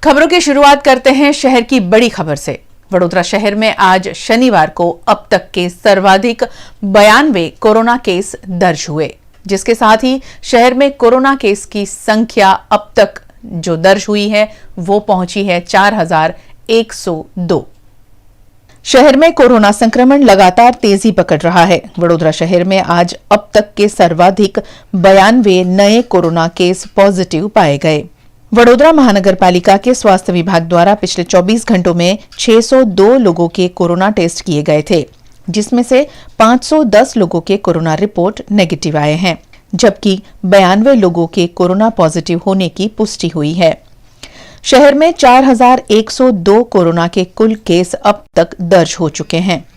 खबरों की शुरुआत करते हैं शहर की बड़ी खबर से। वडोदरा शहर में आज शनिवार को अब तक के सर्वाधिक 92 कोरोना केस दर्ज हुए, जिसके साथ ही शहर में कोरोना केस की संख्या अब तक जो दर्ज हुई है वो पहुंची है 4102। शहर में कोरोना संक्रमण लगातार तेजी पकड़ रहा है। वडोदरा शहर में आज अब तक के सर्वाधिक 92 नए कोरोना केस पॉजिटिव पाए गए। वडोदरा महानगर पालिका के स्वास्थ्य विभाग द्वारा पिछले 24 घंटों में 602 लोगों के कोरोना टेस्ट किए गए थे, जिसमें से 510 लोगों के कोरोना रिपोर्ट नेगेटिव आए हैं, जबकि 92 लोगों के कोरोना पॉजिटिव होने की पुष्टि हुई है। शहर में 4102 कोरोना के कुल केस अब तक दर्ज हो चुके हैं,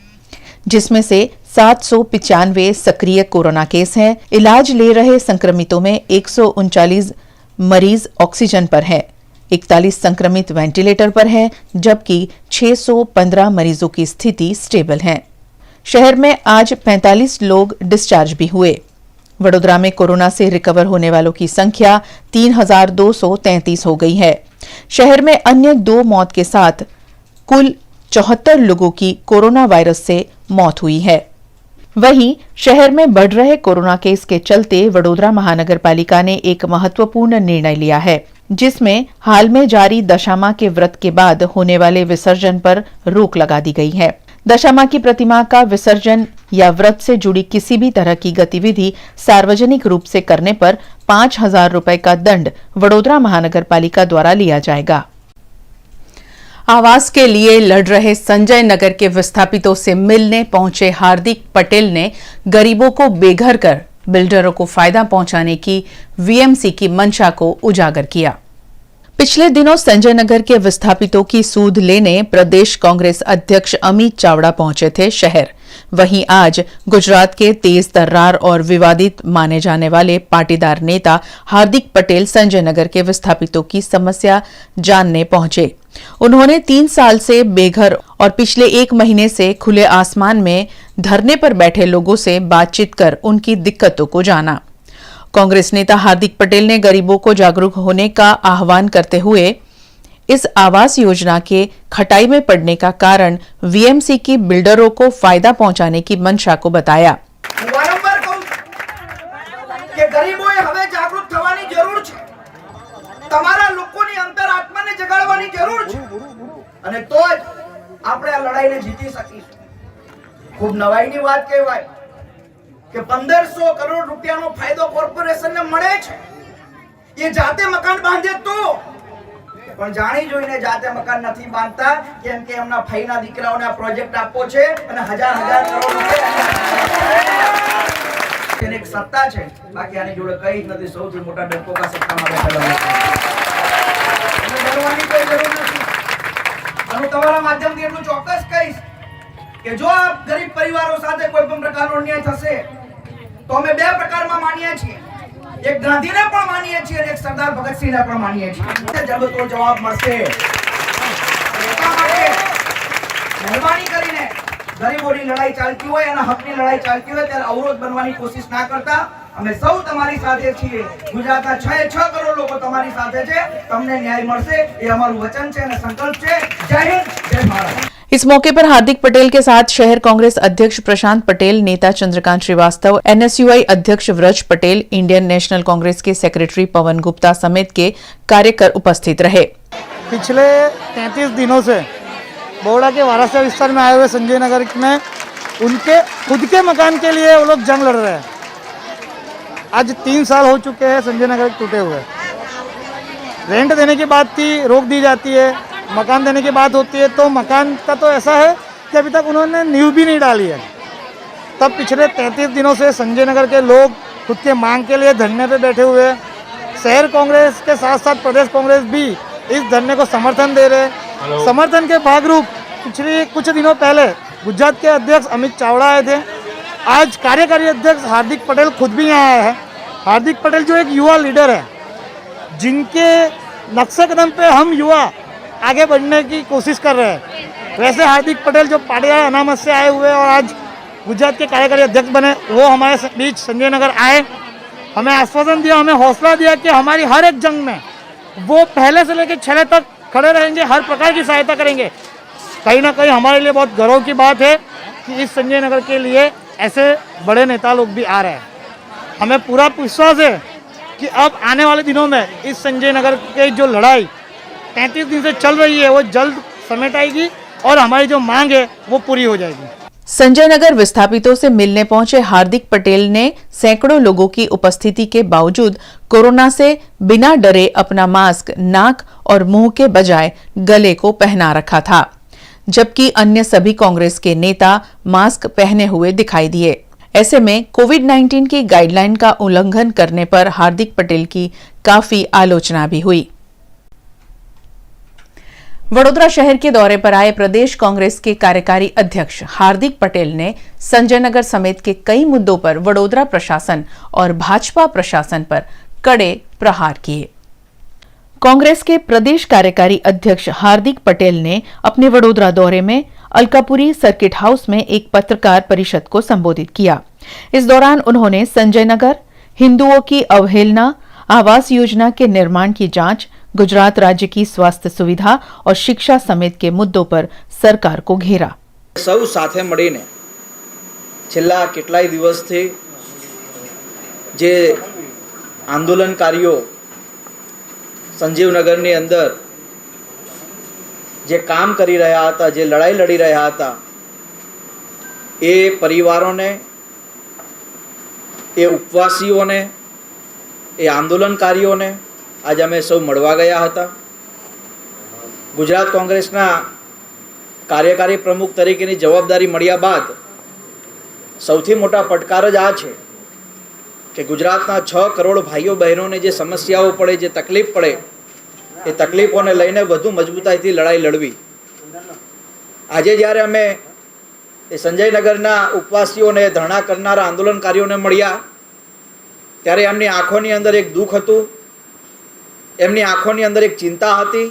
जिसमें से 795 सक्रिय कोरोना केस हैं। इलाज ले रहे संक्रमितों में 139 मरीज ऑक्सीजन पर है, 41 संक्रमित वेंटिलेटर पर है, जबकि 615 मरीजों की स्थिति स्टेबल है। शहर में आज 45 लोग डिस्चार्ज भी हुए। वडोदरा में कोरोना से रिकवर होने वालों की संख्या 3233 हो गई है। शहर में अन्य 2 मौत के साथ कुल 74 लोगों की कोरोना वायरस से मौत हुई है। वहीं शहर में बढ़ रहे कोरोना केस के चलते वडोदरा महानगर पालिका ने एक महत्वपूर्ण निर्णय लिया है, जिसमें हाल में जारी दशामां के व्रत के बाद होने वाले विसर्जन पर रोक लगा दी गई है। दशामां की प्रतिमा का विसर्जन या व्रत से जुड़ी किसी भी तरह की गतिविधि सार्वजनिक रूप से करने पर 5000 रुपए का दंड वडोदरा महानगर पालिका द्वारा लिया जाएगा। आवास के लिए लड़ रहे संजय नगर के विस्थापितों से मिलने पहुंचे हार्दिक पटेल ने गरीबों को बेघर कर बिल्डरों को फायदा पहुंचाने की वीएमसी की मंशा को उजागर किया। पिछले दिनों संजय नगर के विस्थापितों की सूद लेने प्रदेश कांग्रेस अध्यक्ष अमित चावड़ा पहुंचे थे शहर। वहीं आज गुजरात के तेज तर्रार और विवादित माने जाने वाले पाटीदार नेता हार्दिक पटेल संजय नगर के विस्थापितों की समस्या जानने पहुंचे। उन्होंने 3 साल से बेघर और पिछले 1 महीने से खुले आसमान में धरने पर बैठे लोगों से बातचीत कर उनकी दिक्कतों को जाना। कांग्रेस नेता हार्दिक पटेल ने गरीबों को जागरूक होने का आह्वान करते हुए इस आवास योजना के खटाई में पड़ने का कारण वीएमसी की बिल्डरों को फायदा पहुंचाने की मंशा को बताया। वारंवार कहूं કે ગરીબોએ હવે જાગૃત થવાની જરૂર છે, તમારા લોકોની અંતરાત્માને જગાડવાની જરૂર છે, અને તો જ આપણે આ લડાઈને જીતી શકીશું। ખૂબ નવાઈની વાત કહેવાય કે 1500 કરોડ રૂપિયાનો ફાયદો કોર્પોરેશનને મળે છે। એ જાતે મકાન બાંધે તો પણ જાણી જોઈને જાતે મકાન નથી બાંધતા, કેમ કે એમના ભાઈના દીકરાઓને આ પ્રોજેક્ટ આપવો છે અને હજાર કરોડ રૂપિયા એને એક સત્તા છે, બાકી આની જોડે કઈ જ નથી। સૌથી મોટા ડરપોકા સત્તામાં બેઠેલા છે, એને ડરવાની કોઈ જરૂર નથી। હું તમારા માધ્યમથી એટલું ચોક્કસ કહીશ કે જો આ ગરીબ પરિવારો સાથે કોઈ પણ પ્રકારનો અન્યાય થશે તો અમે 2 પ્રકારમાં માનીએ છીએ। एक गांधी ने पण मानिए छे और एक सरदार भगत सिंह ने पण मानिए छे। जब तो जवाब મળશે એટલા માટે મહેરબાની કરીને ગરીબોની લડાઈ ચાલતી હોય અને હકની લડાઈ ચાલતી હોય ત્યારે અવરોધ બનવાની કોશિશ ના કરતા। અમે સૌ તમારી સાથે છીએ। ગુજરાતના 6 કરોડ લોકો તમારી સાથે છે। તમને ન્યાય મળશે એ અમારું વચન છે અને સંકલ્પ છે। જય હિન્દ, જય ભારત। इस मौके पर हार्दिक पटेल के साथ शहर कांग्रेस अध्यक्ष प्रशांत पटेल, नेता चंद्रकांत श्रीवास्तव, एनएसयूआई अध्यक्ष व्रज पटेल, इंडियन नेशनल कांग्रेस के सेक्रेटरी पवन गुप्ता समेत के कार्यकर उपस्थित रहे। पिछले 33 दिनों से बोड़ा के वारासा विस्तार में आए हुए संजय नगर में उनके खुद के मकान के लिए वो लोग जंग लड़ रहे हैं। आज 3 साल हो चुके हैं संजय नगर टूटे हुए। रेंट देने की बात थी, रोक दी जाती है। मकान देने की बात होती है तो मकान का तो ऐसा है कि अभी तक उन्होंने नींव भी नहीं डाली है। तब पिछले 33 दिनों से संजय नगर के लोग खुद के मांग के लिए धरने पे बैठे हुए हैं। शहर कांग्रेस के साथ साथ प्रदेश कांग्रेस भी इस धरने को समर्थन दे रहे हैं। समर्थन के भागरूप पिछले कुछ दिनों पहले गुजरात के अध्यक्ष अमित चावड़ा आए थे। आज कार्यकारी अध्यक्ष हार्दिक पटेल खुद भी यहाँ आए हैं। हार्दिक पटेल जो एक युवा लीडर है, जिनके नक्शे कदम पे हम युवा आगे बढ़ने की कोशिश कर रहे हैं। वैसे हार्दिक पटेल जो पाटीदार अनामत से आए हुए और आज गुजरात के कार्यकारी अध्यक्ष बने, वो हमारे बीच संजय नगर आए, हमें आश्वासन दिया, हमें हौसला दिया कि हमारी हर एक जंग में वो पहले से लेकर छले तक खड़े रहेंगे, हर प्रकार की सहायता करेंगे। कहीं ना कहीं हमारे लिए बहुत गर्व की बात है कि इस संजय नगर के लिए ऐसे बड़े नेता लोग भी आ रहे हैं। हमें पूरा विश्वास है कि अब आने वाले दिनों में इस संजय नगर की जो लड़ाई 33 दिन से चल रही है वो जल्द समेट आएगी और हमारी जो मांग है वो पूरी हो जाएगी। संजय नगर विस्थापितों से मिलने पहुंचे हार्दिक पटेल ने सैकड़ों लोगों की उपस्थिति के बावजूद कोरोना से बिना डरे अपना मास्क नाक और मुंह के बजाय गले को पहना रखा था, जबकि अन्य सभी कांग्रेस के नेता मास्क पहने हुए दिखाई दिए। ऐसे में कोविड-19 की गाइडलाइन का उल्लंघन करने पर हार्दिक पटेल की काफी आलोचना भी हुई। वडोदरा शहर के दौरे पर आए प्रदेश कांग्रेस के कार्यकारी अध्यक्ष हार्दिक पटेल ने संजय नगर समेत के कई मुद्दों पर वडोदरा प्रशासन और भाजपा प्रशासन पर कड़े प्रहार किए। कांग्रेस के प्रदेश कार्यकारी अध्यक्ष हार्दिक पटेल ने अपने वडोदरा दौरे में अलकापुरी सर्किट हाउस में एक पत्रकार परिषद को संबोधित किया। इस दौरान उन्होंने संजय नगर, हिंदुओं की अवहेलना, आवास योजना के निर्माण की जांच, गुजरात राज्य की स्वास्थ्य सुविधा और शिक्षा समेत के मुद्दों पर सरकार को घेरा। સૌ સાથે મળીને છેલ્લા કેટલાય દિવસથી જે આંદોલનકારીઓ સંજીવનગરની અંદર જે કામ કરી રહ્યા હતા, જે લડાઈ લડી રહ્યા હતા, એ પરિવારોને, એ ઉપવાસીઓને, એ આંદોલનકારીઓને आज अमे सौ मळवा गया हता। गुजरात कांग्रेसना कार्यकारी प्रमुख तरीकेनी जवाबदारी मळ्या बाद सौथी मोटा पटकार ज आ छे कि गुजरातना 6 करोड़ भाईओ बहनों जे समस्याओं पड़े, जे तकलीफ पड़े, ए तकलीफों ने लईने वधु मजबूताईथी लड़ाई लड़वी। आजे ज्यारे अमे संजय नगरना उपवासीओने, धरना करनारा आंदोलनकारीओने मळ्या त्यारे एमनी आंखोनी अंदर एक दुख हतुं, एमनी आँखोनी अंदर एक चिंता हती।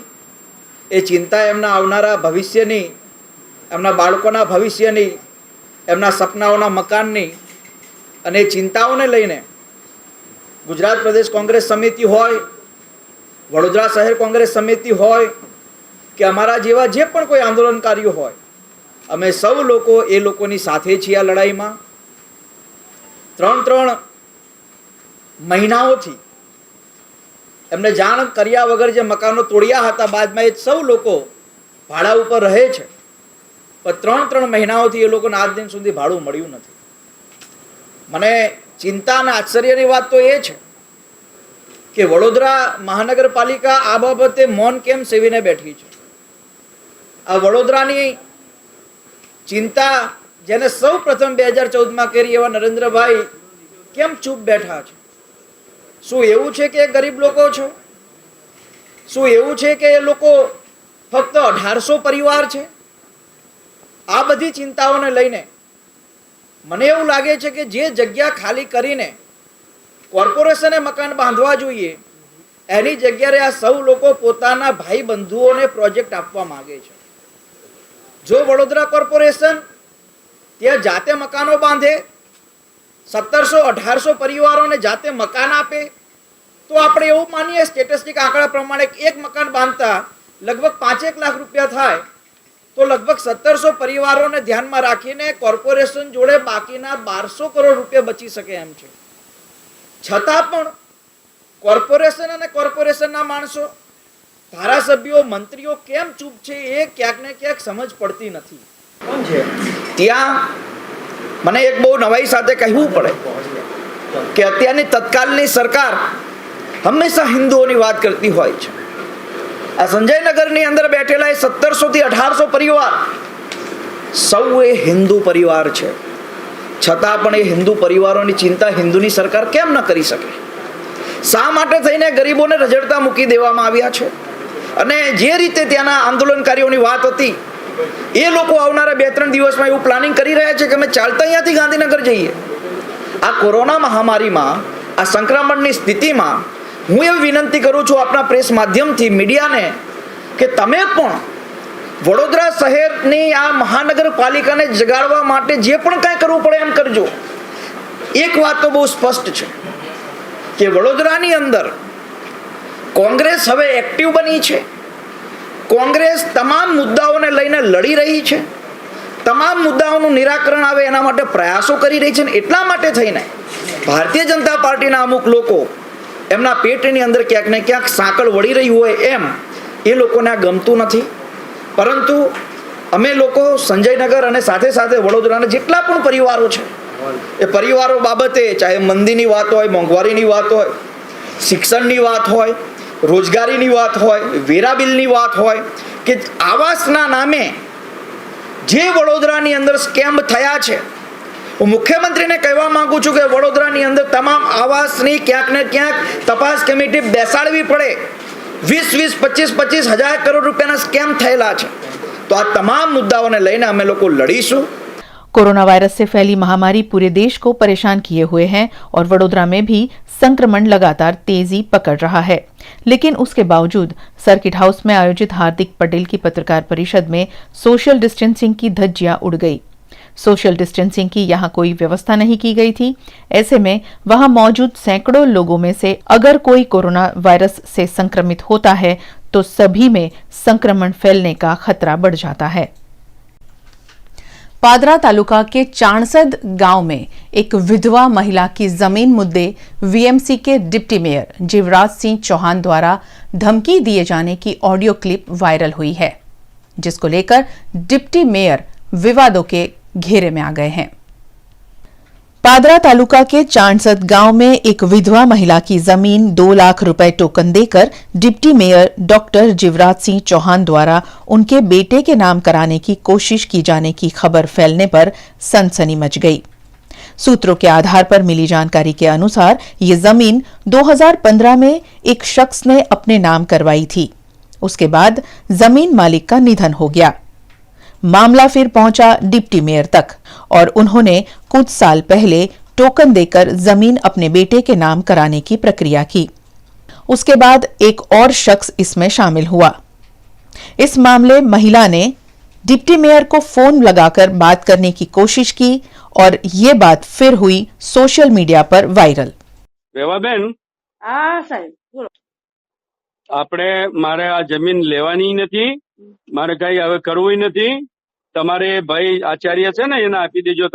ए चिंता एमना आवनारा भविष्यनी, एमना बाळकोना भविष्यनी, एमना सपनाओना मकाननी अने चिंताओने लईने गुजरात प्रदेश कांग्रेस समिति होय, वडोदरा शहर कांग्रेस समिति होय के अमारा जेवा जे पण कोई आंदोलनकारीओ होय, अमे सौ लोको ए लोकोनी साथे छीए। आ लड़ाईमां 3 महीनाओथी एमने जाण कर्या वगर जे मकानो तोड़्या हता, बाद में ए सौ लोको भाड़ा उपर रहे छे, पण 3 महीनाओथी ए लोकोने आज दिन सुधी भाड़ू मळ्युं नथी। मने चिंता अने आश्चर्यनी वात तो ए छे के वडोदरा महानगरपालिका आ बाबते मौन केम सेवीने बेठी छे। आ वडोदरानी चिंता जेने सौ प्रथम 2014 में करी एवा नरेन्द्रभाई केम चूप बैठा छे? શું એવું છે કે ગરીબ લોકો છો? શું એવું છે કે એ લોકો ફક્ત 1800 પરિવાર છે? આ બધી ચિંતાઓને લઈને મને એવું લાગે છે કે જે જગ્યા ખાલી કરીને કોર્પોરેશને મકાન બાંધવા જોઈએ એની જગ્યાએ આ સૌ લોકો પોતાના ભાઈ બંધુઓને પ્રોજેક્ટ આપવા માંગે છે। જો વડોદરા કોર્પોરેશન ત્યાં જાતે મકાનો બાંધે, 1700-1800 परिवारों जाते मकान आपे, तो आपणे एवं मानीए स्टेटिस्टिक आंकड़ा प्रमाणे एक मकान बांधता लगभग 5-1 लाख रुपया थाय, तो लगभग 1700 परिवारों ने ध्यान में राखीने कॉर्पोरेशन जोड़े बाकीना 1200 करोड़ रुपया बची सके एम छे। छतां पण कॉर्पोरेशन अने कॉर्पोरेशनना माणसो, धारासभ्यो, मंत्रीओ केम चूप छे ए क्यांक ने क्यांक समज पड़ती नथी। कोण छे त्यां મને એક બહુ નવાઈ સાથે કહેવું પડે કે અત્યારની તત્કાલની સરકાર હંમેશા હિન્દુઓની વાત કરતી હોય છે। આ સંજયનગરની અંદર બેઠેલા એ 1700 થી 1800 પરિવાર સૌ એ હિન્દુ પરિવાર છે, છતાં પણ એ હિન્દુ પરિવારોની ચિંતા હિન્દુની સરકાર કેમ ન કરી શકે? શા માટે થઈને ગરીબોને રજડતા મૂકી દેવામાં આવ્યા છે? અને જે રીતે ત્યાંના આંદોલનકારીઓની વાત હતી, એ લોકો આવનારા 2-3 દિવસમાં એવું પ્લાનિંગ કરી રહ્યા છે કે અમે ચાલતા અહીંયાથી ગાંધીનગર જઈએ। આ કોરોના મહામારીમાં, આ સંક્રમણની સ્થિતિમાં હું એવી વિનંતી કરું છું આપણા પ્રેસ માધ્યમથી મીડિયાને કે તમે પણ વડોદરા શહેરની આ મહાનગરપાલિકાને જગાડવા માટે જે પણ કાંઈ કરવું પડે એમ કરજો। એક વાત તો બહુ સ્પષ્ટ છે કે વડોદરાની અંદર કોંગ્રેસ હવે એક્ટિવ બની છે। કોંગ્રેસ તમામ મુદ્દાઓને લઈને લડી રહી છે, તમામ મુદ્દાઓનું નિરાકરણ આવે એના માટે પ્રયાસો કરી રહી છે. ને એટલા માટે થઈને ભારતીય જનતા પાર્ટીના અમુક લોકો એમના પેટની અંદર ક્યાંક ને ક્યાંક સાંકળ વળી રહી હોય એમ એ લોકોને આ ગમતું નથી. પરંતુ અમે લોકો સંજયનગર અને સાથે સાથે વડોદરાના જેટલા પણ પરિવારો છે એ પરિવારો બાબતે, ચાહે મંદીની વાત હોય, મોંઘવારીની વાત હોય, શિક્ષણની વાત હોય, રોજગારીની વાત હોય, વેરા બિલની વાત હોય, કે આવાસના નામે જે વડોદરાની અંદર સ્કેમ થયા છે, હું મુખ્યમંત્રીને કહેવા માંગુ છું કે વડોદરાની અંદર તમામ આવાસની ક્યાંક ને ક્યાંક તપાસ કમિટી બેસાડવી પડે. 20-20, 25-25 હજાર કરોડ રૂપિયાના સ્કેમ થયેલા છે. तो આ તમામ મુદ્દાઓને લઈને અમે લોકો લડીશું. कोरोना वायरस से फैली महामारी पूरे देश को परेशान किए हुए है और वडोदरा में भी संक्रमण लगातार तेजी पकड़ रहा है. लेकिन उसके बावजूद सर्किट हाउस में आयोजित हार्दिक पटेल की पत्रकार परिषद में सोशल डिस्टेंसिंग की धज्जियां उड़ गई. सोशल डिस्टेंसिंग की यहां कोई व्यवस्था नहीं की गई थी. ऐसे में वहां मौजूद सैकड़ों लोगों में से अगर कोई कोरोना वायरस से संक्रमित होता है तो सभी में संक्रमण फैलने का खतरा बढ़ जाता है. पादरा तालुका के चाणसद गांव में एक विधवा महिला की जमीन मुद्दे वीएमसी के डिप्टी मेयर जीवराज सिंह चौहान द्वारा धमकी दिए जाने की ऑडियो क्लिप वायरल हुई है, जिसको लेकर डिप्टी मेयर विवादों के घेरे में आ गए हैं. पादरा तालुका के चाणसद गांव में एक विधवा महिला की जमीन 2 लाख रुपए टोकन देकर deputy mayor doctor Jivraj Singh Chauhan द्वारा उनके बेटे के नाम कराने की कोशिश की जाने की खबर फैलने पर सनसनी मच गई. सूत्रों के आधार पर मिली जानकारी के अनुसार ये जमीन 2015 में एक शख्स ने अपने नाम करवाई थी. उसके बाद जमीन मालिक का निधन हो गया. मामला फिर पहुंचा डिप्टी मेयर तक और उन्होंने कुछ साल पहले टोकन देकर जमीन अपने बेटे के नाम कराने की प्रक्रिया की. उसके बाद एक और शख्स इसमें शामिल हुआ. इस मामले महिला ने डिप्टी मेयर को फोन लगाकर बात करने की कोशिश की और ये बात फिर हुई सोशल मीडिया पर वायरल. રેવાબેન, હા સાહેબ બોલો. આપણે મારે આ જમીન લેવાની નથી, મારે કઈ હવે કરવું નથી. તમારે ભાઈ આચાર્ય છે ને એને આપી દેજો.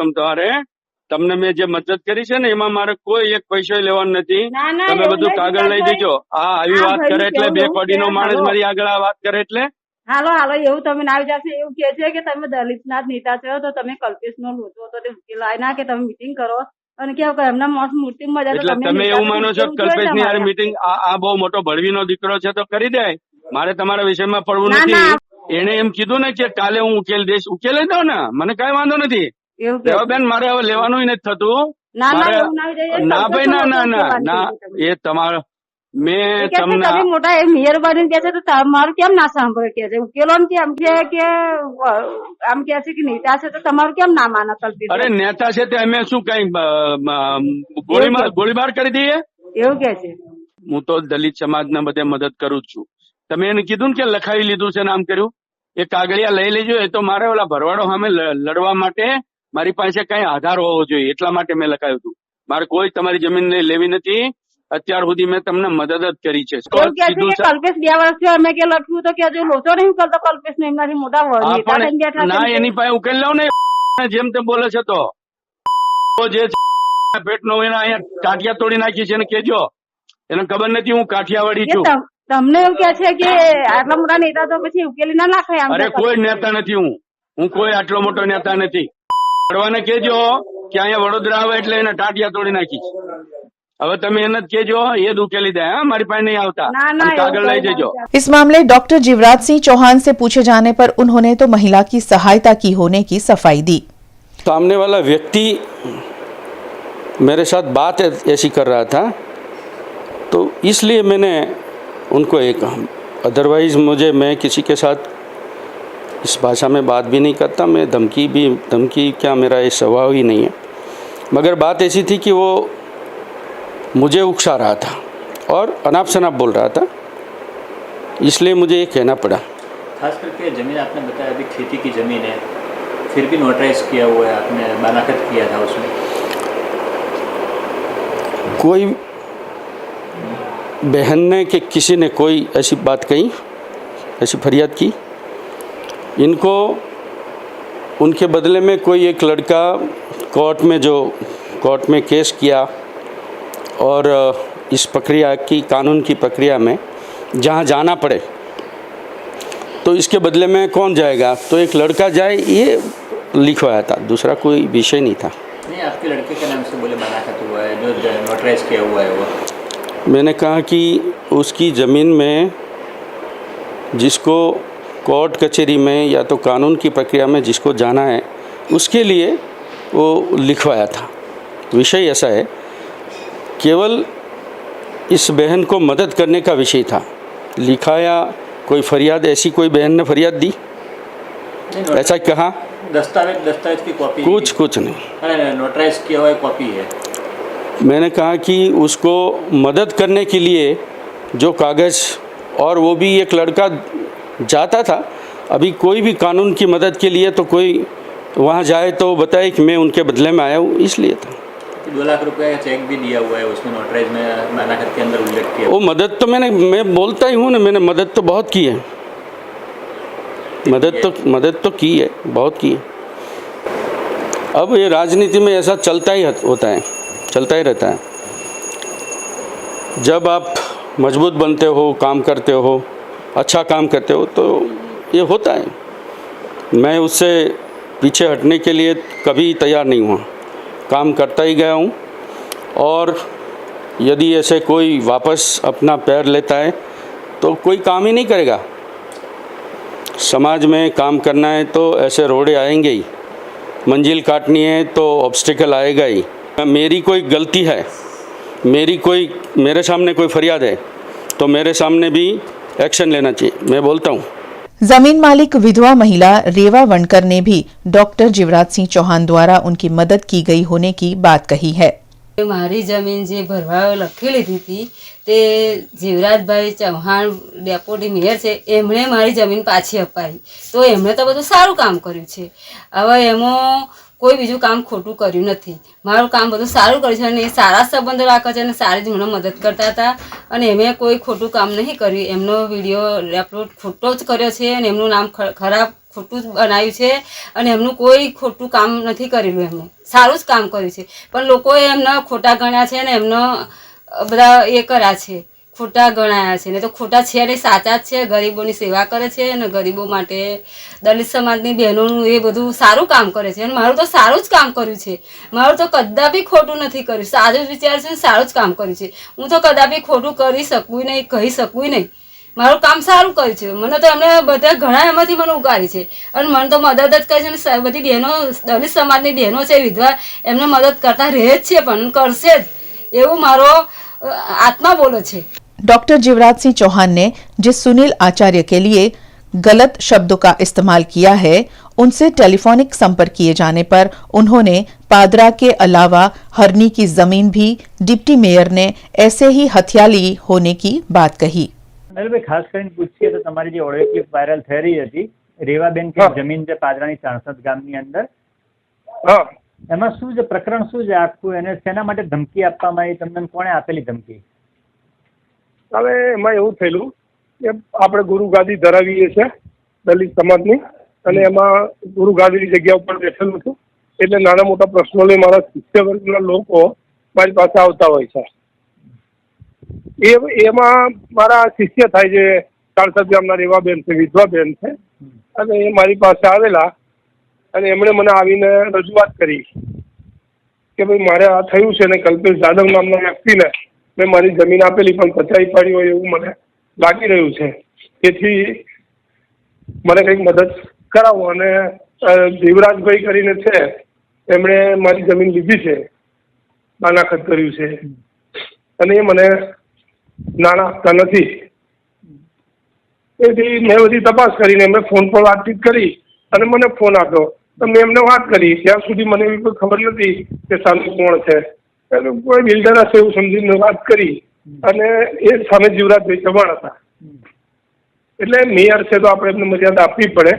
તમને મેં જે મદદ કરી છે ને એમાં મારે કોઈ એક પૈસો લેવાનો નથી. ના, ના, તમે એવું બધું નથી કાગળ લઈ ભાઈ. દેજો. આ આવી આ વાત ભાઈ કરે એટલે કેવું બે એવું કોડીનો છે? માણસ હાલો. મારી આગળ આ વાત કરે એટલે હાલો એવું તમે ના આવી જશે એવું કે છે કે તમે દલિતના જ નેતા છો તો તમે કલ્પેશનો લોચો તો તે ઉકેલાય ના કે તમે મીટિંગ કરો અને કેવું કે એમના મોસ મૂર્તિમાં જાય એટલે તમે એવું માનો છો કે કલ્પેશની હારે મીટિંગ આ બહુ મોટો ભળવીનો દીકરો છે તો કરી દે. મારે તમારા વિષયમાં પડવું ના, નથી. ના. એને એમ કીધું ને કે કાલે હું ઉકેલ દઈશ. ઉકેલી દો ને, મને કઈ વાંધો નથી. એવું કે રેવાબેન, મારે હવે લેવાનું નથી થતું. ના, ના, મારે- એવું ના આવી જાય. ના ભાઈ, ના ના ના કલ્પેશનો ના લોચો છે. એ તમારો મેં એ કે છે તમને તમે મોટા એ મેયર બનીને કે છે તો તમારું કેમ ના સાંભળે કે છે ઉકેલો ને કેમ છે કે આમ કે છે કે નેતા છે તો તમારું કેમ ના માને કલ્પેશ? અરે નેતા છે તે અમે શું કઈ ગોળીબાર કરી દઈએ? એવું કે છે. હું તો દલિત સમાજને બધે મદદ કરું જ છું. તમે એને કીધું ને કે લખાવી લીધું છે ને આમ કર્યું, એ કાગળિયા લઈ લેજો. એ તો મારે ઓલા ભરવાડો સામે લડવા માટે મારી પાસે કઈ આધાર હોવો જોઈએ એટલા માટે મેં લખાવ્યું હતું. મારે કોઈ તમારી જમીન લેવી નથી. અત્યાર સુધી મેં તમને મદદ જ કરી છે. એવું કે છે કીધું કે છે. કલ્પેશ 2 વર્ષથી અમે કે લખ્યું તો કે હજુ લોચો નહીં કરતો કલ્પેશ ને એમનાથી મોટા હા, નેતા થઈને પણ બેઠા ના છે. એની પાસે ઉકેલ લાવ ને જેમ તેમ બોલે છે તો જે છે પેટનો એને અહીંયા ટાટિયા તોડી નાખી છે એને કેજો. એને ખબર નથી હું કાઠિયાવાડી કે છું. તમને એવું કે છે કે આટલા મોટા નેતા તો પછી ઉકેલી ના નાખે આમ અરે તો કોઈ નેતા નથી હું કોઈ આટલો મોટો નેતા નથી. પડવાને કેજો કે અહીંયા વડોદરા આવે એટલે એને ટાટિયા તોડી નાખી. હવે તમે એને જ કેજો, એ જ ઉકેલી દે. હા, મારી પાસે નહીં આવતા. ના ના અને કાગળ લઈ જજો. इस मामले डॉक्टर जीवराज सिंह चौहान से पूछे जाने पर उन्होंने तो महिला की सहायता की होने की सफाई दी. सामने वाला व्यक्ति मेरे साथ बात ऐसी कर रहा था तो इसलिए मैंने उनको एक अदरवाइज़ मैं किसी के साथ इस भाषा में बात भी नहीं करता. मैं धमकी क्या, मेरा ये स्वभाव ही नहीं है. मगर बात ऐसी थी कि वो मुझे उकसा रहा था और अनाप शनाप बोल रहा था, इसलिए मुझे ये कहना पड़ा. खास करके ज़मीन आपने बताया अभी खेती की ज़मीन है, फिर भी नोटराइज किया हुआ है, आपने बानाकत किया था उसमें. कोई बहन ने कि किसी ने कोई ऐसी बात कही ऐसी फरियाद की। इनको उनके बदले में कोई एक लड़का कोर्ट में केस किया और इस प्रक्रिया की कानून की प्रक्रिया में जहाँ जाना पड़े तो इसके बदले में कौन जाएगा, तो एक लड़का जाए, ये लिखवाया था, दूसरा कोई विषय नहीं था। नहीं, आपके लड़के के नाम से बोले बनाखत हुआ है, जो नोटराइज किया हुआ है वो। मैंने कहा कि उसकी ज़मीन में जिसको कोर्ट कचहरी में या तो कानून की प्रक्रिया में जिसको जाना है उसके लिए वो लिखवाया था। विषय ऐसा है, केवल इस बहन को मदद करने का विषय था। लिखाया कोई फरियाद, ऐसी कोई बहन ने फरियाद दी, ऐसा कहा? दस्तावेज की कॉपी कुछ नहीं, नोटराइज किया हुआ कॉपी है। मैंने कहा कि उसको मदद करने के लिए जो कागज़, और वो भी एक लड़का जाता था, अभी कोई भी कानून की मदद के लिए तो कोई वहाँ जाए तो बताए कि मैं उनके बदले में आया हूँ, इसलिए था। 2 लाख रुपए का चेक भी दिया हुआ है उसमें, नोटराइज में बनाखत के अंदर उल्लेख किया। वो मदद तो मैं बोलता ही हूँ ना, मैंने मदद तो बहुत की है, मदद तो की है, बहुत की है। अब ये राजनीति में ऐसा चलता ही होता है, चलता ही रहता है। जब आप मजबूत बनते हो, काम करते हो, अच्छा काम करते हो तो ये होता है। मैं उससे पीछे हटने के लिए कभी तैयार नहीं हुआ, काम करता ही गया हूँ। और यदि ऐसे कोई वापस अपना पैर लेता है तो कोई काम ही नहीं करेगा। समाज में काम करना है तो ऐसे रोड़े आएंगे ही, मंजिल काटनी है तो ऑब्स्टिकल आएगा ही। मेरी कोई गलती है, मेरे सामने कोई फरियाद है तो मेरे सामने भी एक्शन लेना चाहिए, मैं बोलता हूँ। जमीन मालिक विधवा महिला रेवा वणकर ने भी डॉक्टर जीवराज सिंह चौहान द्वारा उनकी मदद की गई होने की बात कही है। મારી જમીન જે ભરવા લખી લીધી હતી તે જીવરાજભાઈ ચૌહાણ ડેપ્યુટી મેયર છે, એમણે મારી જમીન પાછી અપાવી, તો એમણે તો બધું સારું કામ કર્યું છે। હવે એમાં કોઈ બીજું કામ ખોટું કર્યું નથી, મારું કામ બધું સારું કર્યું છે અને એ સારા સંબંધો રાખે છે અને સારી જ મને મદદ કરતા હતા અને એમણે કોઈ ખોટું કામ નહીં કર્યું। એમનો વિડીયો અપલોડ ખોટો જ કર્યો છે અને એમનું નામ ખરાબ ખોટું જ બનાવ્યું છે અને એમનું કોઈ ખોટું કામ નથી કરેલું, એમણે સારું જ કામ કર્યું છે। પણ લોકોએ એમના ખોટા ગણ્યા છે અને એમનો બધા એ કર્યા છે, ખોટા ગણાયા છે, ને તો ખોટા છે ને સાચા જ છે। ગરીબોની સેવા કરે છે અને ગરીબો માટે દલિત સમાજની બહેનોનું એ બધું સારું કામ કરે છે અને મારું તો સારું જ કામ કર્યું છે। મારું તો કદાપી ખોટું નથી કર્યું, સારું જ વિચાર છે ને સારું જ કામ કર્યું છે। હું તો કદાપી ખોટું કરી શકું નહીં, કહી શકું નહીં, મારું કામ સારું કર્યું છે। મને તો એમણે બધા ઘણા એમાંથી મને ઉગાડી છે અને મને તો મદદ જ કરી છે અને બધી બહેનો, દલિત સમાજની બહેનો છે, વિધવા, એમને મદદ કરતા રહે જ છે પણ કરશે જ, એવું મારો આત્મા બોલે છે। डॉक्टर जीवराज सिंह चौहान ने जिस सुनील आचार्य के लिए गलत शब्दों का इस्तेमाल किया है, उनसे टेलीफोनिक संपर्क किए जाने पर उन्होंने पादरा के अलावा हरनी की जमीन भी डिप्टी मेयर ने ऐसे ही हथिया ली होने की बात कही। ભાઈ ખાસ કરીને પૂછીએ તો તમારી જે ઓડિયો ક્લિપ વાયરલ થઈ રહી હતી રેવાબેન કે જમીન છે પાદરાની 64 ગામની અંદર, એમાં શું છે પ્રકરણ, શું છે આખું, એને શેના માટે ધમકી આપવામાં આવી, તમને કોણે આપેલી ધમકી? હવે એમાં એવું થયેલું કે આપણે ગુરુ ગાદી ધરાવીએ છીએ દલિત સમાજની અને એમાં ગુરુ ગાદીની જગ્યા ઉપર બેઠેલું છું, એટલે નાના મોટા પ્રશ્નો લઈ મારા શિષ્ય વર્ગના લોકો મારી પાસે આવતા હોય છે। એમાં મારા શિષ્ય થાય છે 64 ગામના રેવાબેન છે, વિધવાબેન છે, અને એ મારી પાસે આવેલા અને એમણે મને આવીને રજૂઆત કરી કે ભાઈ મારે આ થયું છે અને કલ્પેશ જાદવ નામના વ્યક્તિને મેં મારી જમીન આપેલી પણ પચાવી પાડી હોય એવું મને લાગી રહ્યું છે, તેથી મને કંઈક મદદ કરાવો। અને જીવરાજભાઈ કરીને છે, એમણે મારી જમીન લીધી છે, બાનાખત કર્યું છે અને એ મને નાણાં આપતા નથી, તેથી મેં બધી તપાસ કરીને મેં ફોન પર વાતચીત કરી અને મને ફોન આપ્યો તો મેં એમને વાત કરી। ત્યાં સુધી મને એવી કોઈ ખબર નથી કે સામે કોણ છે, કોઈ બિલ્ડર હશે એવું સમજીને વાત કરી અને એ સામે જીવરાજભાઈ ચૌહાણ હતા, એટલે મેયર છે તો આપણે એમને મર્યાદા આપવી પડે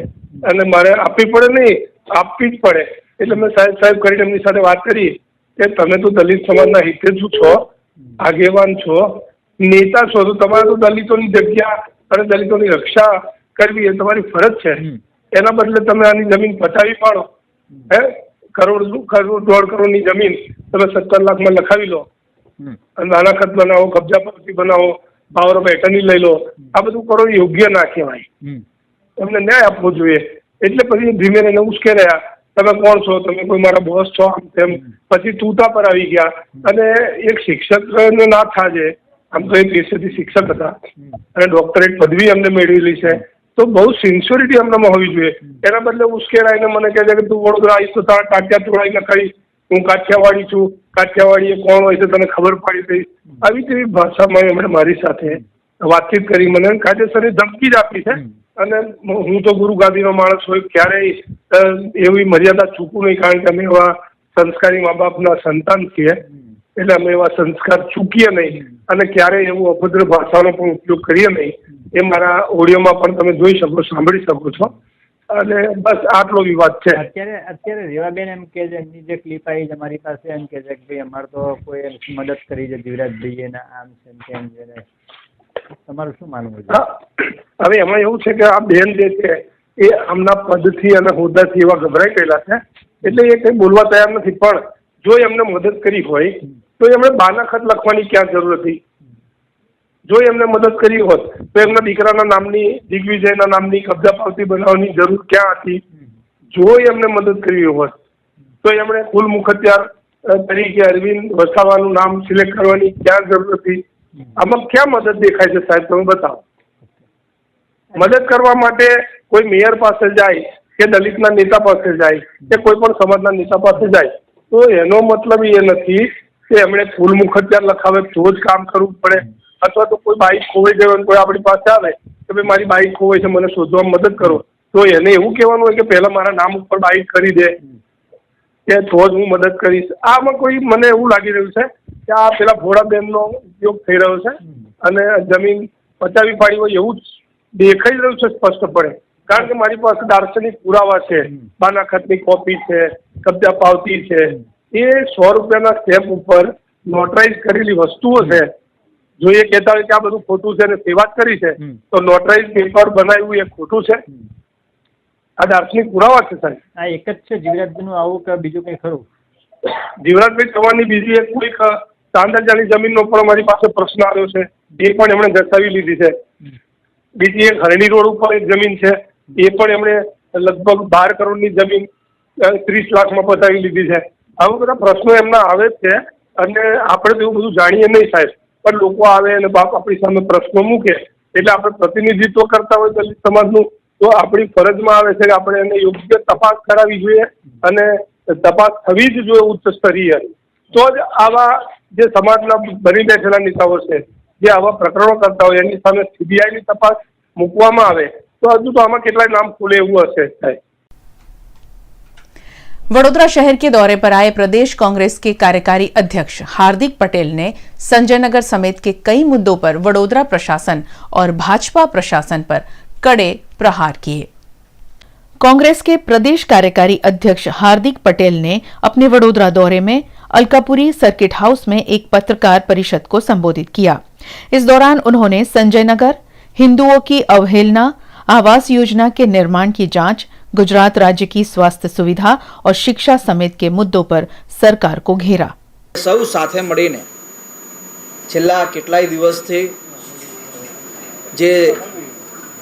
અને મારે આપવી પડે નહીં, આપવી જ પડે। એટલે મેં સાહેબ કરીને એમની સાથે વાત કરી કે તમે તો દલિત સમાજના હિતેશુ છો, આગેવાન છો, નેતા છો, તો તમારે તો દલિતોની જગ્યા અને દલિતોની રક્ષા કરવી એ તમારી ફરજ છે. એના બદલે તમે આની જમીન પચાવી પાડો, કરોડ 1.5 કરોડની જમીન તમે 17 લાખમાં લખાવી લો, નાના ખત બનાવો, કબજા પાવતી બનાવો, પાવર ઓફ એટર્ની લઈ લો. આ બધું કરો યોગ્ય ના કહેવાય. એમને ન્યાય આપવો જોઈએ. એટલે પછી ધીમે એને ઉશ્કેર્યા, તમે કોણ છો, તમે કોઈ મારા બોસ છો, આમ તેમ. પછી તૂતા પર આવી ગયા. અને એક શિક્ષક ના થાજે, આમ તો એ પેશેથી શિક્ષક હતા અને ડોક્ટરેટ પદવી અમને મેળવેલી છે, તો બહુ સિન્સિયોરિટી અમનામાં હોવી જોઈએ. એના બદલે ઉશ્કેરાઈને મને કહે છે કે તું વડોદરા આવીશ તો તારા ટાંટિયા તોડાઈને કહીશ હું કાઠિયાવાડી છું, કાઠિયાવાડી એ કોણ હોય છે તને ખબર પડી ગઈ. આવી તેવી ભાષામાં એમણે મારી સાથે વાતચીત કરી, મને કાયદેસરની ધમકી જ આપી છે. અને હું તો ગુરુ ગાદીનો માણસ હોય, ક્યારેય એવી મર્યાદા ચૂકું નહીં, કારણ કે અમે એવા સંસ્કારી મા બાપના સંતાન છીએ, એટલે અમે એવા સંસ્કાર ચૂકીએ નહીં અને ક્યારેય એવું અભદ્ર ભાષાનો પણ ઉપયોગ કરીએ નહીં. એ મારા ઓડિયોમાં પણ તમે જોઈ શકો, સાંભળી શકો છો. અને બસ આટલો વિવાદ છે. અત્યારે રેવાબેન એમ કે છે, એમની જે ક્લિપ આવી છે અમારી પાસે, એમ કે છે કે ભાઈ અમારે તો કોઈ મદદ કરી છે જીવરાજભાઈ ને આમ છે તેમ છે. તમારું શું માનવું છે? હવે એમાં એવું છે કે આ બેન જે છે એ આમના પદથી અને હોદ્દાથી એવા ગભરાઈ ગયેલા છે, એટલે એ કંઈ બોલવા તૈયાર નથી. પણ જો એમને મદદ કરી હોય તો એમણે બાનાખત લખવાની ક્યાં જરૂર હતી? જો એમને મદદ કરી હોત તો એમના દીકરાના નામની, દિગ્વિજયના નામની કબજા પાવતી બનાવવાની જરૂર ક્યાં હતી? જો એમને મદદ કરવી હોત તો એમણે કુલ મુખત્યાર તરીકે અરવિંદ વસાવાનું નામ સિલેક્ટ કરવાની ક્યાં જરૂર હતી? આમાં ક્યાં મદદ દેખાય છે સાહેબ, તમે બતાવો. મદદ કરવા માટે કોઈ મેયર પાસે જાય કે દલિતના નેતા પાસે જાય કે કોઈ પણ સમાજના નેતા પાસે જાય તો એનો મતલબ એ નથી કે એમણે ફૂલ મુખત્યાર લખાવે તો જ કામ કરવું પડે. અથવા તો કોઈ બાઈક ખોવાઈ ગયો અને કોઈ આપણી પાસે આવે કે ભાઈ મારી બાઈક ખોવાઈ છે, મને શોધવામાં મદદ કરો, તો એને એવું કહેવાનું હોય કે પહેલા મારા નામ ઉપર બાઈક કરી દે કે તો જ હું મદદ કરીશ. આમાં કોઈ, મને એવું લાગી રહ્યું છે કે આ પેલા ભોળાબેનનો ઉપયોગ થઈ રહ્યો છે અને જમીન પચાવી પાડી હોય એવું જ દેખાઈ રહ્યું છે સ્પષ્ટપણે. કારણ કે મારી પાસે દાર્શનિક પુરાવા છે, બાનાખતની કોપી છે, કબજા પાવતી છે, એ 100 રૂપિયાના સ્ટેમ્પ ઉપર નોટરાઇઝ કરેલી વસ્તુઓ છે. જો એ કહેતા હોય કે આ બધું ખોટું છે અને સેવા જ કરી છે તો નોટરાઇઝ પેપર બનાવ્યું એ ખોટું છે? આ દાર્શનિક પુરાવા છે સાહેબ. આ એક જ છે જીવરાજભાઈનું આવું કે બીજું કંઈ ખરું? જીવરાજભાઈ ચૌહાણની બીજી એક કોઈક તાંદરજાની જમીનનો પણ અમારી પાસે પ્રશ્ન આવ્યો છે, એ પણ એમણે દર્શાવી લીધી છે. બીજી એક હરણી રોડ ઉપર એક જમીન છે, એ પણ એમણે લગભગ 12 કરોડની જમીન 30 લાખમાં પતાવી લીધી છે. આવા બધા પ્રશ્નો એમના આવે જ છે અને આપણે તો એવું બધું જાણીએ નહીં સાહેબ, પણ લોકો આવે અને બાપ આપણી સામે પ્રશ્નો મૂકે એટલે આપણે પ્રતિનિધિત્વ કરતા હોય દલિત સમાજનું, તો આપણી ફરજમાં આવે છે કે આપણે એને યોગ્ય તપાસ કરાવવી જોઈએ અને તપાસ થવી જ જોઈએ ઉચ્ચ સ્તરીય. તો જ આવા જે સમાજના બની બેઠેલા નેતાઓ છે જે આવા પ્રકરણો કરતા હોય એની સામે સીબીઆઈની તપાસ મૂકવામાં આવે તો હજુ તો આમાં કેટલાય નામ ખુલે એવું હશે સાહેબ. वडोदरा शहर के दौरे पर आए प्रदेश कांग्रेस के कार्यकारी अध्यक्ष हार्दिक पटेल ने संजय नगर समेत के कई मुद्दों पर वडोदरा प्रशासन और भाजपा प्रशासन पर कड़े प्रहार किए. कांग्रेस के प्रदेश कार्यकारी अध्यक्ष हार्दिक पटेल ने अपने वडोदरा दौरे में अलकापुरी सर्किट हाउस में एक पत्रकार परिषद को संबोधित किया. इस दौरान उन्होंने संजय नगर, हिंदुओं की अवहेलना, आवास योजना के निर्माण की जांच, गुजरात राज्य की स्वास्थ्य सुविधा और शिक्षा समेत के मुद्दों पर सरकार को घेरा. સૌ સાથે મળીને છેલ્લા કેટલાય દિવસથી જે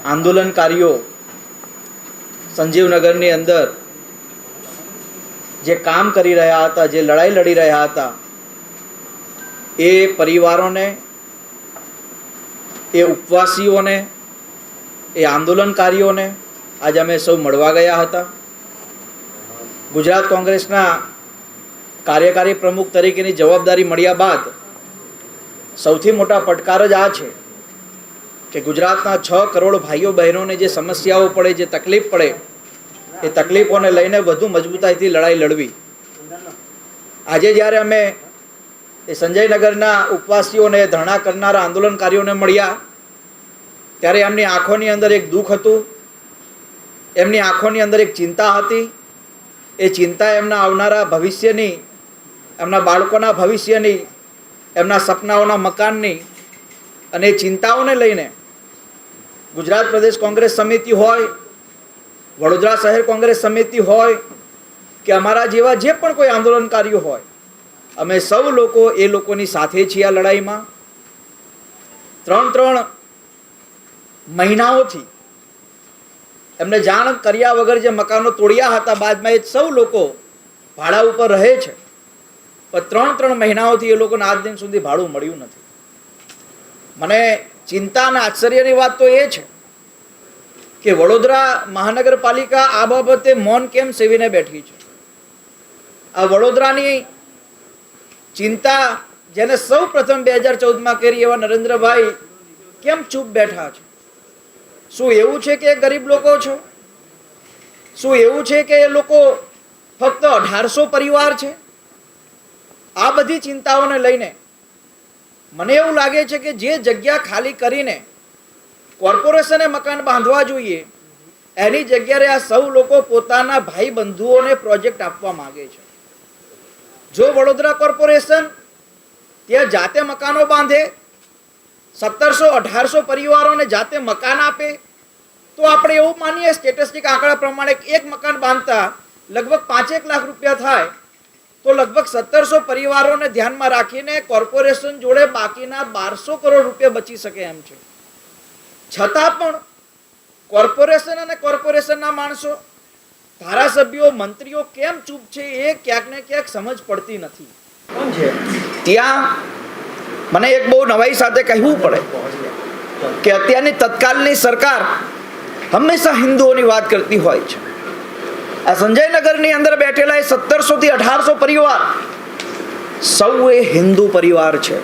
આંદોલનકારીઓ સંજીવનગરની અંદર જે કામ કરી રહ્યા હતા, જે લડાઈ લડી રહ્યા હતા, એ પરિવારોને, એ ઉપવાસીઓને, એ આંદોલનકારીઓને આજે અમે સૌ મળવા ગયા હતા. ગુજરાત કોંગ્રેસના કાર્યકારી પ્રમુખ તરીકેની જવાબદારી મળ્યા બાદ સૌથી મોટા પડકાર જ આ છે કે ગુજરાતના 6 કરોડ ભાઈઓ બહેનોને જે સમસ્યાઓ પડે, જે તકલીફ પડે, એ તકલીફોને લઈને વધુ મજબૂતાઈથી લડાઈ લડવી. આજે જ્યારે અમે એ સંજયનગરના ઉપવાસીઓને, ધરણા કરનારા આંદોલનકારીઓને મળ્યા ત્યારે એમની આંખોની અંદર એક દુઃખ હતું, એમની આંખોની અંદર એક ચિંતા હતી. એ ચિંતા એમના આવનારા ભવિષ્યની, એમના બાળકોના ભવિષ્યની, એમના સપનાઓના મકાનની, અને એ ચિંતાઓને લઈને ગુજરાત પ્રદેશ કોંગ્રેસ સમિતિ હોય, વડોદરા શહેર કોંગ્રેસ સમિતિ હોય કે અમારા જેવા જે પણ કોઈ આંદોલનકારીઓ હોય, અમે સૌ લોકો એ લોકોની સાથે છીએ આ લડાઈમાં. 3 મહિનાઓથી એમને જાણ કર્યા વગર જે મકાનો તોડ્યા હતા, બાદમાં એ સૌ લોકો ભાડા ઉપર રહે છે, પણ 3 મહિનાઓથી એ લોકોને આજ દિન સુધી ભાડું મળ્યું નથી. મને ચિંતા અને આશ્ચર્યની વાત તો એ છે કે વડોદરા મહાનગરપાલિકા આ બાબતે મૌન કેમ સેવીને બેઠી છે. આ વડોદરાની ચિંતા જેને સૌ પ્રથમ 2014માં કરી એવા નરેન્દ્રભાઈ કેમ ચૂપ બેઠા છે? શું એવું છે કે ગરીબ લોકો છે? શું એવું છે કે એ લોકો ફક્ત 1800 પરિવાર છે? આ બધી ચિંતાઓને લઈને મને એવું લાગે છે કે જે જગ્યા ખાલી કરીને કોર્પોરેશને મકાન બાંધવા જોઈએ, એની જગ્યાએ આ સૌ લોકો પોતાના ભાઈ બંધુઓને પ્રોજેક્ટ આપવા માંગે છે. જો વડોદરા કોર્પોરેશન ત્યાં જાતે મકાનો બાંધે, 1700-1800 પરિવારોને જાતે મકાન આપે, તો આપણે એવું માનીએ સ્ટેટિસ્ટિક આંકડા પ્રમાણે એક મકાન બાંધતા લગભગ 5-1 લાખ રૂપિયા થાય, તો લગભગ 1700 પરિવારોને ધ્યાનમાં રાખીને કોર્પોરેશન જોડે બાકીના 1200 કરોડ રૂપિયા બચી શકે એમ છે. છતાં પણ કોર્પોરેશન અને કોર્પોરેશનના માણસો, ધારાસભ્યો, મંત્રીઓ કેમ ચૂપ છે એ ક્યાંક ને ક્યાંક સમજ પડતી નથી. ત્યાં મને એક બહુ નવાઈ સાથે કહેવું પડે કે અત્યારની તત્કાલની સરકાર હંમેશા હિન્દુઓની વાત કરતી હોય છે. આ સંજયનગરની અંદર બેઠેલા 1700 થી 1800 પરિવાર સૌ એ હિન્દુ પરિવાર છે,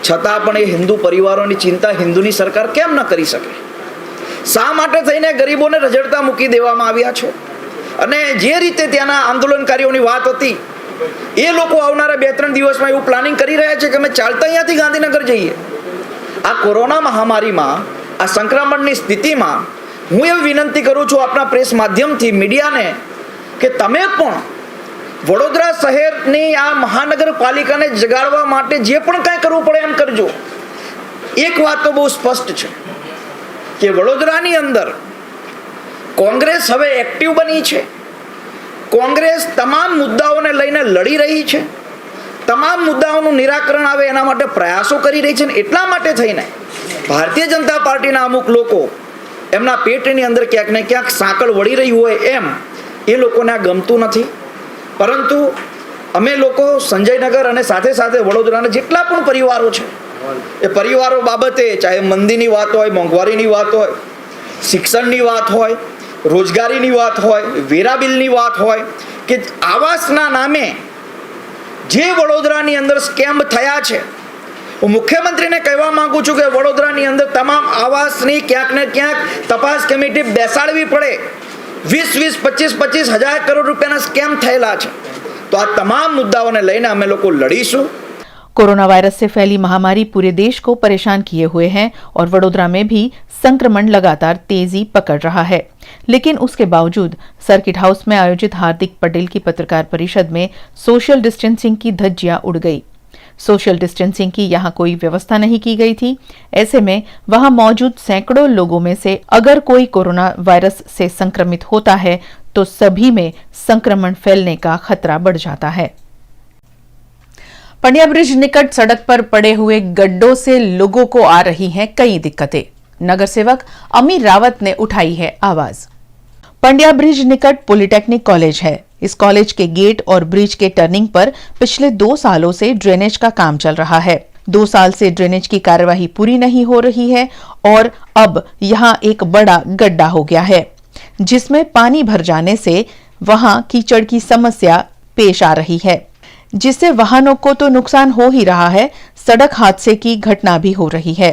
છતાં પણ એ હિન્દુ પરિવારોની ચિંતા હિન્દુની સરકાર કેમ ન કરી શકે? શા માટે થઈને ગરીબોને રઝળતા મૂકી દેવામાં આવ્યા છે? અને જે રીતે ત્યાંના આંદોલનકારીઓની વાત હતી, એ લોકો આવનારા 2-3 દિવસમાં એવું પ્લાનિંગ કરી રહ્યા છે કે અમે ચાલતા અહીંયાથી ગાંધીનગર જઈએ. આ કોરોના મહામારીમાં, આ સંક્રમણની સ્થિતિમાં હું એવી વિનંતી કરું છું આપણા પ્રેસ માધ્યમથી મીડિયાને કે તમે પણ વડોદરા શહેરની આ મહાનગરપાલિકાને જગાડવા માટે જે પણ કાંઈ કરવું પડે એમ કરજો. એક વાત તો બહુ સ્પષ્ટ છે કે વડોદરાની અંદર કોંગ્રેસ હવે એક્ટિવ બની છે. કોંગ્રેસ તમામ મુદ્દાઓને લઈને લડી રહી છે, તમામ મુદ્દાઓનું નિરાકરણ આવે એના માટે પ્રયાસો કરી રહી છે. ને એટલા માટે થઈને ભારતીય જનતા પાર્ટીના અમુક લોકો એમના પેટની અંદર ક્યાંક ને ક્યાંક સાંકળ વળી રહી હોય એમ એ લોકોને આ ગમતું નથી. પરંતુ અમે લોકો સંજયનગર અને સાથે સાથે વડોદરાના જેટલા પણ પરિવારો છે, એ પરિવારો બાબતે ચાહે મંદીની વાત હોય, મોંઘવારીની વાત હોય, શિક્ષણની વાત હોય, રોજગારીની વાત હોય, વેરા બિલની વાત હોય, કે આવાસના નામે જે વડોદરાની અંદર સ્કેમ થયા છે, હું મુખ્યમંત્રીને કહેવા માંગુ છું કે વડોદરાની અંદર તમામ આવાસની ક્યાંક ને ક્યાંક તપાસ કમિટી બેસાડવી પડે. 20-25 હજાર કરોડ રૂપિયાના સ્કેમ થયેલા છે. તો આ તમામ મુદ્દાઓને લઈને અમે લોકો લડીશું. कोरोना वायरस से फैली महामारी पूरे देश को परेशान किए हुए है और वडोदरा में भी संक्रमण लगातार तेजी पकड़ रहा है. लेकिन उसके बावजूद सर्किट हाउस में आयोजित हार्दिक पटेल की पत्रकार परिषद में सोशल डिस्टेंसिंग की धज्जियां उड़ गई. सोशल डिस्टेंसिंग की यहां कोई व्यवस्था नहीं की गई थी. ऐसे में वहां मौजूद सैकड़ों लोगों में से अगर कोई कोरोना वायरस से संक्रमित होता है तो सभी में संक्रमण फैलने का खतरा बढ़ जाता है. पंड्या ब्रिज निकट सड़क पर पड़े हुए गड्ढों से लोगों को आ रही हैं कई दिक्कतें. नगर सेवक अमीर रावत ने उठाई है आवाज. पंड्या ब्रिज निकट पॉलिटेक्निक कॉलेज है. इस कॉलेज के गेट और ब्रिज के टर्निंग पर पिछले 2 सालों से ड्रेनेज का काम चल रहा है. 2 साल से ड्रेनेज की कार्यवाही पूरी नहीं हो रही है और अब यहां एक बड़ा गड्ढा हो गया है, जिसमें पानी भर जाने से वहां कीचड़ की समस्या पेश आ रही है, जिससे वाहनों को तो नुकसान हो ही रहा है, सड़क हादसे की घटना भी हो रही है.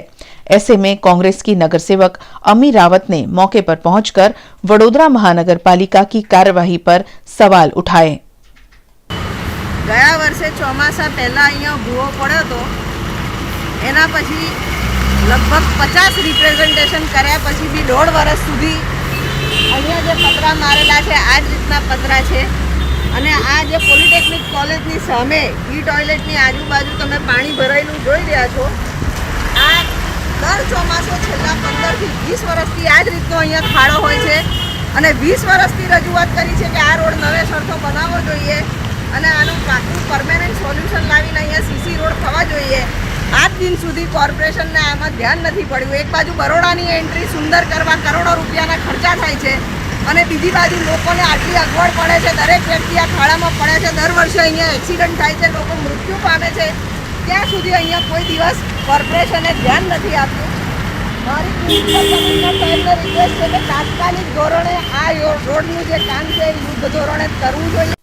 ऐसे में कांग्रेस की नगर सेवक अमी रावत ने मौके पर पहुंचकर वडोदरा महानगर पालिका की कार्यवाही पर सवाल उठाए. ગયા વર્ષે ચોમાસા પહેલાં અહીંયા ભૂવો પડ્યો હતો, એના પછી લગભગ 50 રિપ્રેઝન્ટેશન કર્યા પછી બી 1.5 વર્ષ સુધી અહીંયા જે પતરા મારેલા છે આ જ રીતના પતરા છે. અને આ જે પોલિટેકનિક કોલેજની સામે ઈ ટોયલેટની આજુબાજુ તમે પાણી ભરાયેલું જોઈ રહ્યા છો, આ દર ચોમાસે છેલ્લા 15 થી 20 વર્ષથી આ જ રીતનો અહીંયા ખાડો હોય છે અને 20 વર્ષથી રજૂઆત કરી છે કે આ રોડ નવેસરથી બનાવવો જોઈએ અને આનું પાકું પરમેનન્ટ સોલ્યુશન લાવીને અહીંયા સીસી રોડ થવા જોઈએ. આજ દિન સુધી કોર્પોરેશનને આમાં ધ્યાન નથી પડ્યું. એક બાજુ બરોડાની એન્ટ્રી સુંદર કરવા કરોડો રૂપિયાના ખર્ચા થાય છે અને બીજી બાજુ લોકોને આટલી અગવડ પડે છે. દરેક વ્યક્તિ આ ખાડામાં પડે છે. દર વર્ષે અહીંયા એક્સિડન્ટ થાય છે, લોકો મૃત્યુ પામે છે. ત્યાં સુધી અહીંયા કોઈ દિવસ કોર્પોરેશને ધ્યાન નથી આપ્યું. મારી મ્યુનિસિપલ કમિશનર સાહેબને રિક્વેસ્ટ છે કે તાત્કાલિક ધોરણે આ રોડનું જે કામ છે એ યુદ્ધ ધોરણે કરવું જોઈએ.